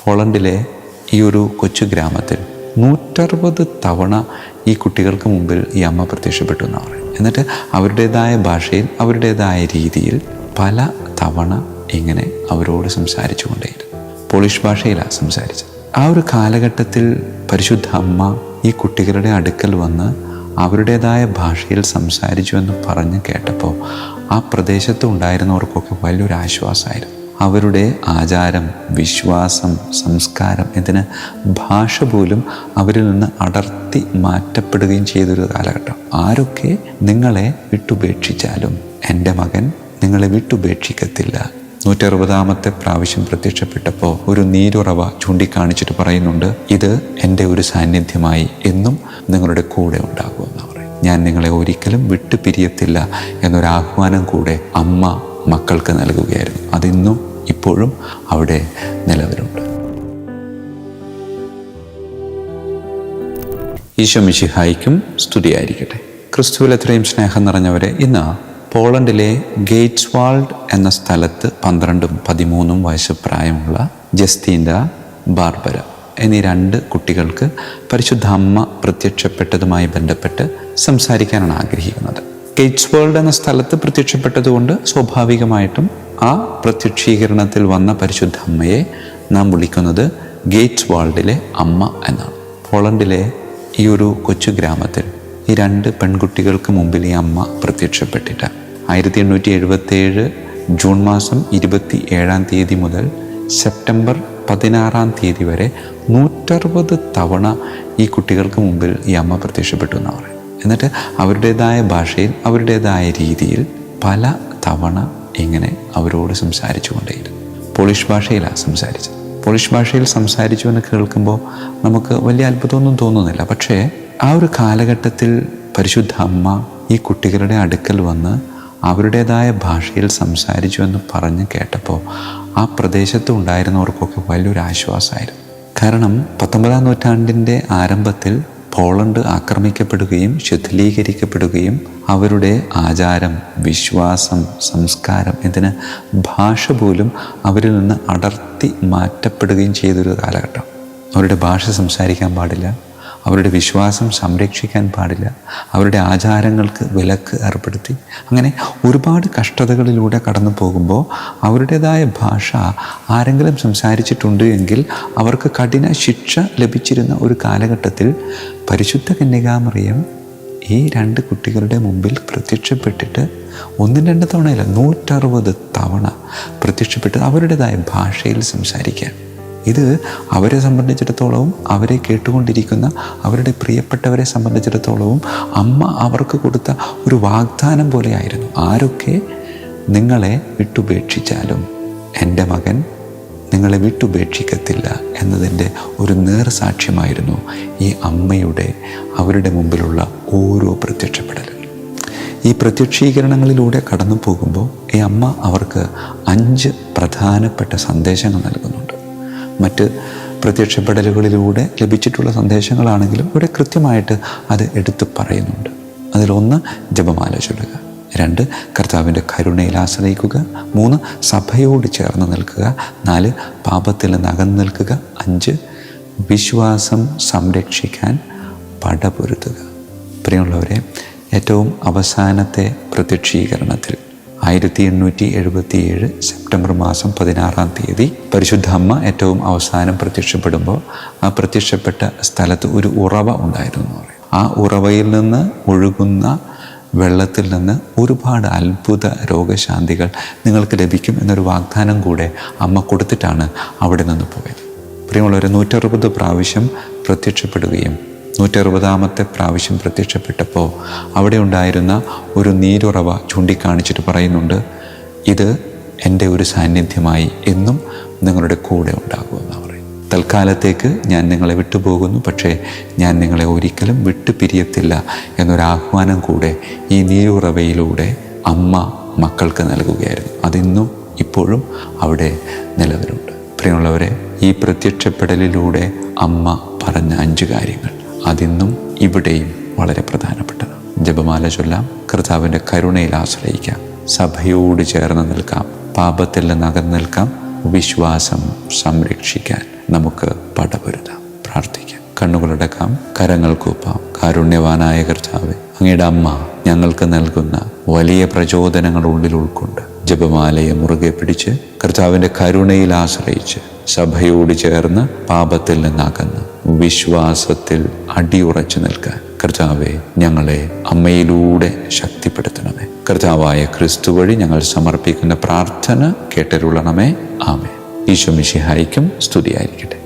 പോളണ്ടിലെ ഈ ഒരു കൊച്ചു ഗ്രാമത്തിൽ 160 തവണ ഈ കുട്ടികൾക്ക് മുമ്പിൽ ഈ അമ്മ പ്രത്യക്ഷപ്പെട്ടു എന്നാണ് പറയുന്നത്. എന്നിട്ട് അവരുടേതായ ഭാഷയിൽ അവരുടേതായ രീതിയിൽ പല തവണ ഇങ്ങനെ അവരോട് സംസാരിച്ചു കൊണ്ടേയിരുന്നു. പോളിഷ് ഭാഷയിലാണ് സംസാരിച്ചത്. ആ ഒരു കാലഘട്ടത്തിൽ പരിശുദ്ധ അമ്മ ഈ കുട്ടികളുടെ അടുക്കൽ വന്ന് അവരുടേതായ ഭാഷയിൽ സംസാരിച്ചു എന്ന് പറഞ്ഞ് കേട്ടപ്പോൾ ആ പ്രദേശത്ത് ഉണ്ടായിരുന്നവർക്കൊക്കെ വലിയൊരു ആശ്വാസമായിരുന്നു. അവരുടെ ആചാരം, വിശ്വാസം, സംസ്കാരം, ഇതിന് ഭാഷ പോലും അവരിൽ നിന്ന് അടർത്തി മാറ്റപ്പെടുകയും ചെയ്തൊരു കാലഘട്ടം. ആരൊക്കെ നിങ്ങളെ വിട്ടുപേക്ഷിച്ചാലും എൻ്റെ മകൻ നിങ്ങളെ വിട്ടുപേക്ഷിക്കത്തില്ല. 160ാമത്തെ പ്രാവശ്യം പ്രത്യക്ഷപ്പെട്ടപ്പോൾ ഒരു നീരുറവ ചൂണ്ടിക്കാണിച്ചിട്ട് പറയുന്നുണ്ട്, ഇത് എൻ്റെ ഒരു സാന്നിധ്യമായി എന്നും നിങ്ങളുടെ കൂടെ ഉണ്ടാകുമെന്ന് പറയും. ഞാൻ നിങ്ങളെ ഒരിക്കലും വിട്ടുപിരിയത്തില്ല എന്നൊരാഹ്വാനം കൂടെ അമ്മ മക്കൾക്ക് നൽകുകയായിരുന്നു. അതിന്നും ഇപ്പോഴും അവിടെ നിലവിലുണ്ട്. ഈശോ മിശിഹായ്ക്കും സ്തുതിയായിരിക്കട്ടെ. ക്രിസ്തുവിൽ എത്രയും സ്നേഹം നിറഞ്ഞവരെ, ഇന്ന് പോളണ്ടിലെ ഗേറ്റ്സ്വാൾഡ് എന്ന സ്ഥലത്ത് 12ഉം 13ഉം വയസ്സ് പ്രായമുള്ള ജസ്തീന, ബാർബര എന്നീ 2 കുട്ടികൾക്ക് പരിശുദ്ധ അമ്മ പ്രത്യക്ഷപ്പെട്ടതുമായി ബന്ധപ്പെട്ട് സംസാരിക്കാനാണ് ആഗ്രഹിക്കുന്നത്. ഗേറ്റ്സ്വാൾഡ് എന്ന സ്ഥലത്ത് പ്രത്യക്ഷപ്പെട്ടതുകൊണ്ട് സ്വാഭാവികമായിട്ടും ആ പ്രത്യക്ഷീകരണത്തിൽ വന്ന പരിശുദ്ധ അമ്മയെ നാം വിളിക്കുന്നത് ഗേറ്റ്സ്വാൾഡിലെ അമ്മ എന്നാണ്. പോളണ്ടിലെ ഈ ഒരു കൊച്ചു ഗ്രാമത്തിൽ ഈ 2 പെൺകുട്ടികൾക്ക് മുമ്പിൽ ഈ അമ്മ പ്രത്യക്ഷപ്പെട്ടിട്ട് 1877 ജൂൺ മാസം 27-ാം തീയതി മുതൽ സെപ്റ്റംബർ 16-ാം തീയതി വരെ 160 തവണ ഈ കുട്ടികൾക്ക് മുമ്പിൽ ഈ അമ്മ പ്രത്യക്ഷപ്പെട്ടു എന്നാണ് പറയുന്നത്. എന്നിട്ട് അവരുടേതായ ഭാഷയിൽ അവരുടേതായ രീതിയിൽ പല തവണ ഇങ്ങനെ അവരോട് സംസാരിച്ചു കൊണ്ടേയിരുന്നു. പോളിഷ് ഭാഷയിലാണ് സംസാരിച്ചത്. പോളിഷ് ഭാഷയിൽ സംസാരിച്ചു എന്ന് കേൾക്കുമ്പോൾ നമുക്ക് വലിയ അത്ഭുതമൊന്നും തോന്നുന്നില്ല. പക്ഷേ ആ ഒരു കാലഘട്ടത്തിൽ പരിശുദ്ധ അമ്മ ഈ കുട്ടികളുടെ അടുക്കൽ വന്ന് അവരുടേതായ ഭാഷയിൽ സംസാരിച്ചു എന്ന് പറഞ്ഞ് കേട്ടപ്പോൾ ആ പ്രദേശത്ത് ഉണ്ടായിരുന്നവർക്കൊക്കെ വലിയൊരു ആശ്വാസമായിരുന്നു. കാരണം 19ാം നൂറ്റാണ്ടിൻ്റെ ആരംഭത്തിൽ പോളണ്ട് ആക്രമിക്കപ്പെടുകയും ശിഥിലീകരിക്കപ്പെടുകയും അവരുടെ ആചാരം, വിശ്വാസം, സംസ്കാരം, ഇതിന് ഭാഷ പോലും അവരിൽ നിന്ന് അടർത്തി മാറ്റപ്പെടുകയും ചെയ്തൊരു കാലഘട്ടം. അവരുടെ ഭാഷ സംസാരിക്കാൻ പാടില്ല, അവരുടെ വിശ്വാസം സംരക്ഷിക്കാൻ പാടില്ല, അവരുടെ ആചാരങ്ങൾക്ക് വിലക്ക് ഏർപ്പെടുത്തി, അങ്ങനെ ഒരുപാട് കഷ്ടതകളിലൂടെ കടന്നു പോകുമ്പോൾ അവരുടേതായ ഭാഷ ആരെങ്കിലും സംസാരിച്ചിട്ടുണ്ട് എങ്കിൽ അവർക്ക് കഠിന ശിക്ഷ ലഭിച്ചിരുന്ന ഒരു കാലഘട്ടത്തിൽ പരിശുദ്ധ കന്യകാമറിയം ഈ 2 കുട്ടികളുടെ മുമ്പിൽ പ്രത്യക്ഷപ്പെട്ടിട്ട് 1-2 തവണയല്ല 160 തവണ പ്രത്യക്ഷപ്പെട്ട് അവരുടേതായ ഭാഷയിൽ സംസാരിക്കാൻ. ഇത് അവരെ സംബന്ധിച്ചിടത്തോളവും അവരെ കേട്ടുകൊണ്ടിരിക്കുന്ന അവരുടെ പ്രിയപ്പെട്ടവരെ സംബന്ധിച്ചിടത്തോളവും അമ്മ അവർക്ക് കൊടുത്ത ഒരു വാഗ്ദാനം പോലെയായിരുന്നു. ആരൊക്കെ നിങ്ങളെ വിട്ടുപേക്ഷിച്ചാലും എൻ്റെ മകൻ നിങ്ങളെ വിട്ടുപേക്ഷിക്കത്തില്ല എന്നതിൻ്റെ ഒരു നേർസാക്ഷ്യമായിരുന്നു ഈ അമ്മയുടെ അവരുടെ മുമ്പിലുള്ള ഓരോ പ്രത്യക്ഷപ്പെടലും. ഈ പ്രത്യക്ഷീകരണങ്ങളിലൂടെ കടന്നു പോകുമ്പോൾ ഈ അമ്മ അവർക്ക് 5 പ്രധാനപ്പെട്ട സന്ദേശങ്ങൾ നൽകുന്നുണ്ട്. മറ്റ് പ്രത്യക്ഷപ്പെടലുകളിലൂടെ ലഭിച്ചിട്ടുള്ള സന്ദേശങ്ങളാണെങ്കിലും ഇവിടെ കൃത്യമായിട്ട് അത് എടുത്തു പറയുന്നുണ്ട്. അതിലൊന്ന് ജപമാല ചൊല്ലുക, 2 കർത്താവിൻ്റെ കരുണയിൽ ആശ്രയിക്കുക, 3 സഭയോട് ചേർന്ന് നിൽക്കുക, 4 പാപത്തിൽ നിന്ന് അകന്നു നിൽക്കുക, 5 വിശ്വാസം സംരക്ഷിക്കാൻ പടപൊരുത്തുക. പ്രിയമുള്ളവരെ, ഏറ്റവും അവസാനത്തെ പ്രത്യക്ഷീകരണത്തിൽ 1877 സെപ്റ്റംബർ മാസം 16-ാം തീയതി പരിശുദ്ധ അമ്മ ഏറ്റവും അവസാനം പ്രത്യക്ഷപ്പെടുമ്പോൾ ആ പ്രത്യക്ഷപ്പെട്ട സ്ഥലത്ത് ഒരു ഉറവ ഉണ്ടായിരുന്നു എന്ന് പറയും. ആ ഉറവയിൽ നിന്ന് ഒഴുകുന്ന വെള്ളത്തിൽ നിന്ന് ഒരുപാട് അത്ഭുത രോഗശാന്തികൾ നിങ്ങൾക്ക് ലഭിക്കും എന്നൊരു വാഗ്ദാനം കൂടെ അമ്മ കൊടുത്തിട്ടാണ് അവിടെ നിന്ന് പോയത്. പ്രിയമുള്ളവരെ, 160 പ്രാവശ്യം പ്രത്യക്ഷപ്പെടുകയും 160ാമത്തെ പ്രാവശ്യം പ്രത്യക്ഷപ്പെട്ടപ്പോൾ അവിടെ ഉണ്ടായിരുന്ന ഒരു നീരുറവ ചൂണ്ടിക്കാണിച്ചിട്ട് പറയുന്നുണ്ട്, ഇത് എൻ്റെ ഒരു സാന്നിധ്യമായി എന്നും നിങ്ങളുടെ കൂടെ ഉണ്ടാകുമെന്നാണ് പറയും. തൽക്കാലത്തേക്ക് ഞാൻ നിങ്ങളെ വിട്ടുപോകുന്നു, പക്ഷേ ഞാൻ നിങ്ങളെ ഒരിക്കലും വിട്ടുപിരിയത്തില്ല എന്നൊരാഹ്വാനം കൂടെ ഈ നീരുറവയിലൂടെ അമ്മ മക്കൾക്ക് നൽകുകയായിരുന്നു. അതിന്നും ഇപ്പോഴും അവിടെ നിലവിലുണ്ട്. പ്രിയമുള്ളവരെ, ഈ പ്രത്യക്ഷപ്പെടലിലൂടെ അമ്മ പറഞ്ഞ 5 കാര്യങ്ങൾ അതിന്നും ഇവിടെയും വളരെ പ്രധാനപ്പെട്ടതാണ്. ജപമാല ചൊല്ലാം, കർത്താവിൻ്റെ കരുണയിൽ ആശ്രയിക്കാം, സഭയോട് ചേർന്ന് നിൽക്കാം, പാപത്തിൽ നിന്ന് അകന്നു നിൽക്കാം, വിശ്വാസം സംരക്ഷിക്കാൻ നമുക്ക് പടപൊരുതാം. പ്രാർത്ഥിക്കാം. കണ്ണുകളടക്കാം, കരങ്ങൾ കൂപ്പാം. കാരുണ്യവാനായ കർത്താവേ, അങ്ങയുടെ അമ്മ ഞങ്ങൾക്ക് നൽകുന്ന വലിയ പ്രചോദനങ്ങൾ ഉള്ളിൽ ഉൾക്കൊണ്ട് ജപമാലയെ മുറുകെ പിടിച്ച് കർത്താവിൻ്റെ കരുണയിൽ ആശ്രയിച്ച് സഭയോട് ചേർന്ന് പാപത്തിൽ നിന്നകന്ന് വിശ്വാസത്തിൽ അടിയുറച്ചു നിൽക്കാൻ കർത്താവെ ഞങ്ങളെ അമ്മയിലൂടെ ശക്തിപ്പെടുത്തണമേ. കർത്താവായ ക്രിസ്തു വഴി ഞങ്ങൾ സമർപ്പിക്കുന്ന പ്രാർത്ഥന കേട്ടരുളണമേ. ആമേൻ. ഈശോ മിശിഹായ്ക്കും സ്തുതിയായിരിക്കട്ടെ.